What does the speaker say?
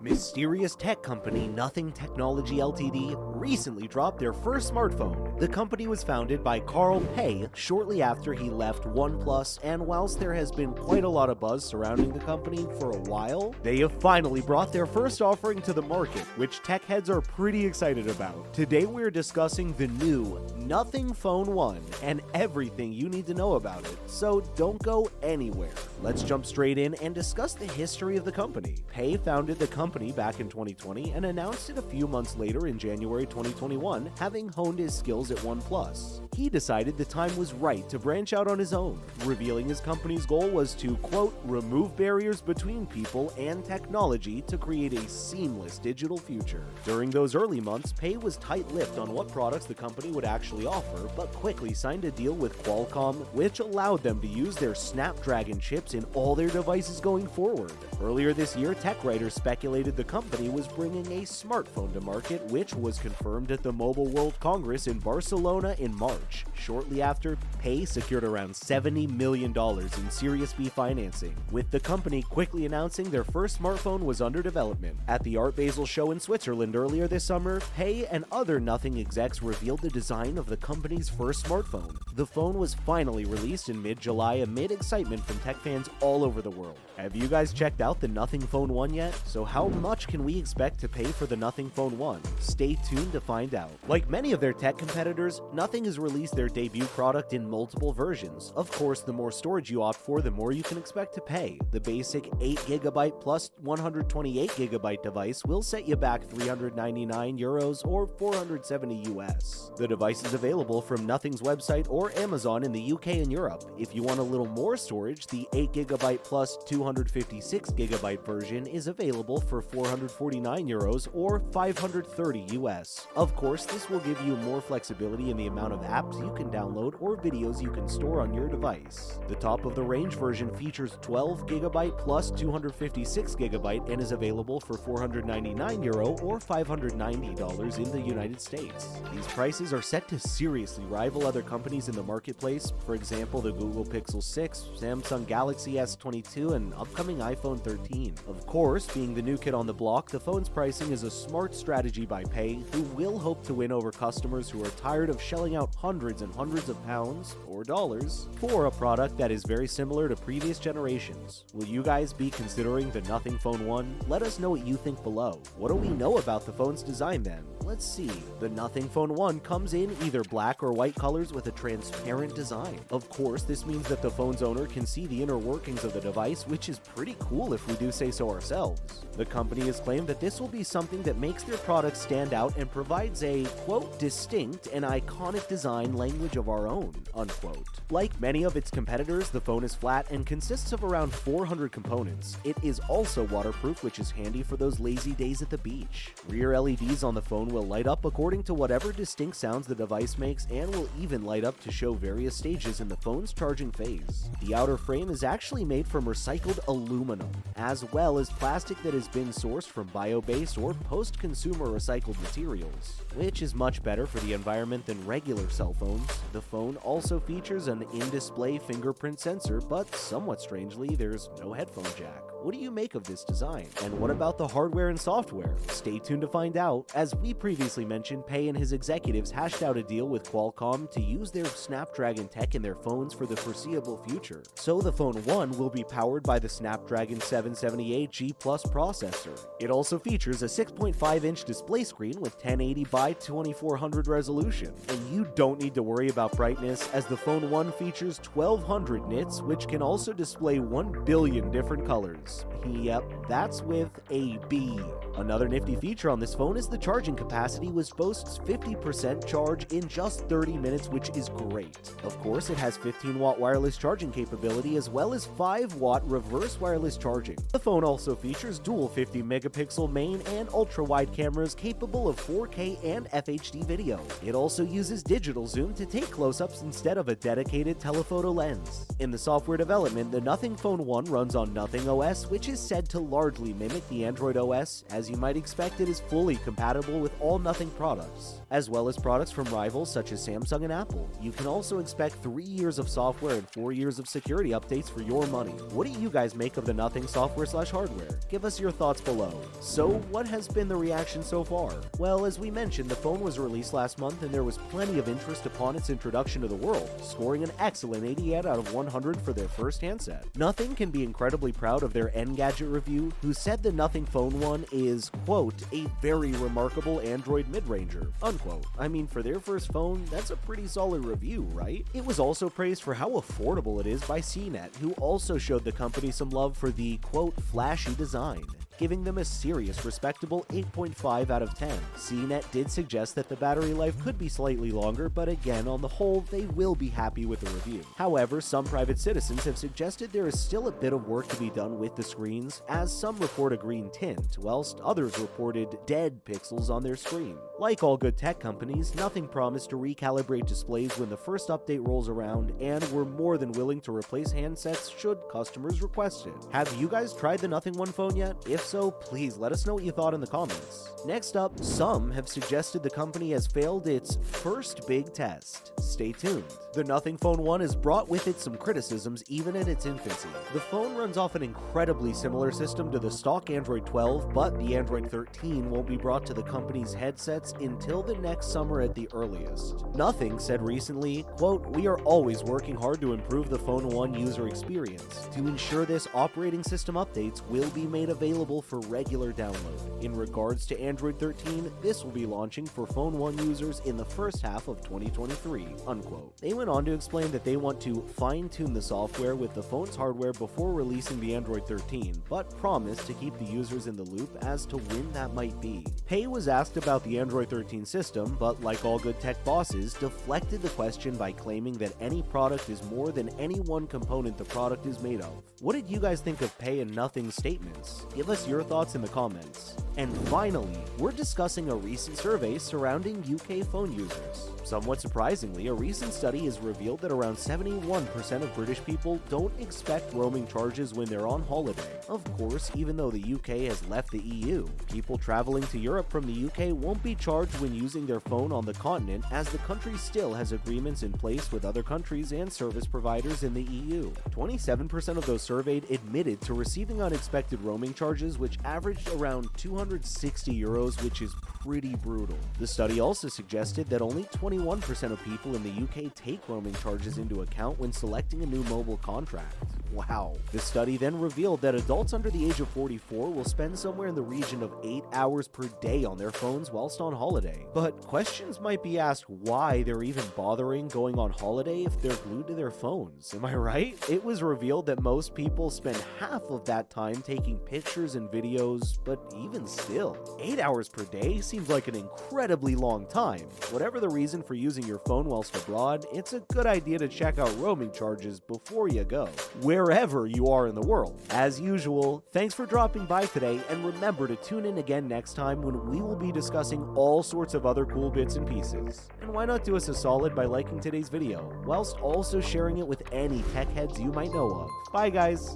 Mysterious tech company Nothing Technology Ltd. Recently dropped their first smartphone. The company was founded by Carl Pei shortly after he left OnePlus, and whilst there has been quite a lot of buzz surrounding the company for a while, they have finally brought their first offering to the market, which tech heads are pretty excited about. Today we're discussing the new Nothing Phone 1 and everything you need to know about it, so don't go anywhere. Let's jump straight in and discuss the history of the company. Pei founded the company back in 2020 and announced it a few months later in January 2021, having honed his skills at OnePlus. He decided the time was right to branch out on his own, revealing his company's goal was to, quote, remove barriers between people and technology to create a seamless digital future. During those early months, Pei was tight-lipped on what products the company would actually offer, but quickly signed a deal with Qualcomm, which allowed them to use their Snapdragon chips in all their devices going forward. Earlier this year, tech writers speculated the company was bringing a smartphone to market, which was confirmed at the Mobile World Congress in Barcelona in March. Shortly after, Pei secured around $70 million in Series B financing, with the company quickly announcing their first smartphone was under development. At the Art Basel show in Switzerland earlier this summer, Pei and other Nothing execs revealed the design of the company's first smartphone. The phone was finally released in mid-July amid excitement from tech fans all over the world. Have you guys checked out the Nothing Phone 1 yet? So how much can we expect to pay for the Nothing Phone 1? Stay tuned to find out. Like many of their tech competitors, Nothing has released their debut product in multiple versions. Of course, the more storage you opt for, the more you can expect to pay. The basic 8GB plus 128GB device will set you back €399 or 470 US. The device is available from Nothing's website or Amazon in the UK and Europe. If you want a little more storage, the 8GB plus 256GB version is available for €449 or 530 US. Of course, this will give you more flexibility in the amount of apps you can download or videos you can store on your device. The top of the range version features 12GB plus 256GB and is available for €499 or $590 in the United States. These prices are set to seriously rival other companies in the marketplace, for example the Google Pixel 6, Samsung Galaxy S22, and upcoming iPhone 13. Of course, being the new kid on the block, the phone's pricing is a smart strategy by Pei, who will hope to win over customers who are tired of shelling out hundreds and hundreds of pounds, or dollars, for a product that is very similar to previous generations. Will you guys be considering the Nothing Phone 1? Let us know what you think below. What do we know about the phone's design then? Let's see. The Nothing Phone 1 comes in either black or white colors with a transparent design. Of course, this means that the phone's owner can see the inner workings of the device, which is pretty cool if we do say so ourselves. The company has claimed that this will be something that makes their product stand out and provides a, quote, distinct and iconic design language of our own, unquote. Like many of its competitors, the phone is flat and consists of around 400 components. It is also waterproof, which is handy for those lazy days at the beach. Rear LEDs on the phone will light up according to whatever distinct sounds the device makes and will even light up to show various stages in the phone's charging phase. The outer frame is actually made from recycled aluminum, as well as plastic that has been sourced from bio-based or post-consumer recycled materials, which is much better for the environment than regular cell phones. The phone also features an in-display fingerprint sensor, but somewhat strangely, there's no headphone jack. What do you make of this design? And what about the hardware and software? Stay tuned to find out. As we previously mentioned, Pei and his executives hashed out a deal with Qualcomm to use their Snapdragon tech in their phones for the foreseeable future. So the Phone 1 will be powered by the Snapdragon 778G Plus processor. It also features a 6.5-inch display screen with 1080 by 2400 resolution. And you don't need to worry about brightness, as the Phone 1 features 1200 nits, which can also display 1 billion different colors. Yep, that's with a B. Another nifty feature on this phone is the charging capacity, which boasts 50% charge in just 30 minutes, which is great. Of course, it has 15-watt wireless charging capability as well as 5-watt reverse wireless charging. The phone also features dual 50-megapixel main and ultra-wide cameras capable of 4K and FHD video. It also uses digital zoom to take close-ups instead of a dedicated telephoto lens. In the software development, the Nothing Phone 1 runs on Nothing OS, which is said to largely mimic the Android OS. As you might expect, it is fully compatible with all Nothing products, as well as products from rivals such as Samsung and Apple. You can also expect 3 years of software and 4 years of security updates for your money. What do you guys make of the Nothing software/hardware? Give us your thoughts below. So, what has been the reaction so far? Well, as we mentioned, the phone was released last month and there was plenty of interest upon its introduction to the world, scoring an excellent 88 out of 100 for their first handset. Nothing can be incredibly proud of their Engadget review, who said the Nothing Phone 1 is, quote, a very remarkable Android mid-ranger, unquote. I mean, for their first phone, that's a pretty solid review, right? It was also praised for how affordable it is by CNET, who also showed the company some love for the, quote, flashy design, giving them a serious, respectable 8.5 out of 10. CNET did suggest that the battery life could be slightly longer, but again, on the whole, they will be happy with the review. However, some private citizens have suggested there is still a bit of work to be done with the screens, as some report a green tint, whilst others reported dead pixels on their screen. Like all good tech companies, Nothing promised to recalibrate displays when the first update rolls around, and were more than willing to replace handsets should customers request it. Have you guys tried the Nothing One phone yet? If so, please let us know what you thought in the comments. Next up, some have suggested the company has failed its first big test. Stay tuned. The Nothing Phone 1 has brought with it some criticisms even in its infancy. The phone runs off an incredibly similar system to the stock Android 12, but the Android 13 won't be brought to the company's headsets until the next summer at the earliest. Nothing said recently, quote, "We are always working hard to improve the Phone 1 user experience. To ensure this, operating system updates will be made available for regular download. In regards to Android 13, this will be launching for Phone 1 users in the first half of 2023, unquote. They went on to explain that they want to fine-tune the software with the phone's hardware before releasing the Android 13, but promised to keep the users in the loop as to when that might be. Pei was asked about the Android 13 system, but like all good tech bosses, deflected the question by claiming that any product is more than any one component the product is made of. What did you guys think of Pei and Nothing's statements? Give us your thoughts in the comments. And finally, we're discussing a recent survey surrounding UK phone users. Somewhat surprisingly, a recent study has revealed that around 71% of British people don't expect roaming charges when they're on holiday. Of course, even though the UK has left the EU, people traveling to Europe from the UK won't be charged when using their phone on the continent, as the country still has agreements in place with other countries and service providers in the EU. 27% of those surveyed admitted to receiving unexpected roaming charges, which averaged around €260, which is pretty brutal. The study also suggested that only 21% of people in the UK take roaming charges into account when selecting a new mobile contract. Wow. The study then revealed that adults under the age of 44 will spend somewhere in the region of 8 hours per day on their phones whilst on holiday. But questions might be asked why they're even bothering going on holiday if they're glued to their phones. Am I right? It was revealed that most people spend half of that time taking pictures and videos, but even still, 8 hours per day seems like an incredibly long time. Whatever the reason for using your phone whilst abroad, it's a good idea to check out roaming charges before you go, wherever you are in the world. As usual, thanks for dropping by today, and remember to tune in again next time when we will be discussing all sorts of other cool bits and pieces. And why not do us a solid by liking today's video, whilst also sharing it with any tech heads you might know of. Bye guys!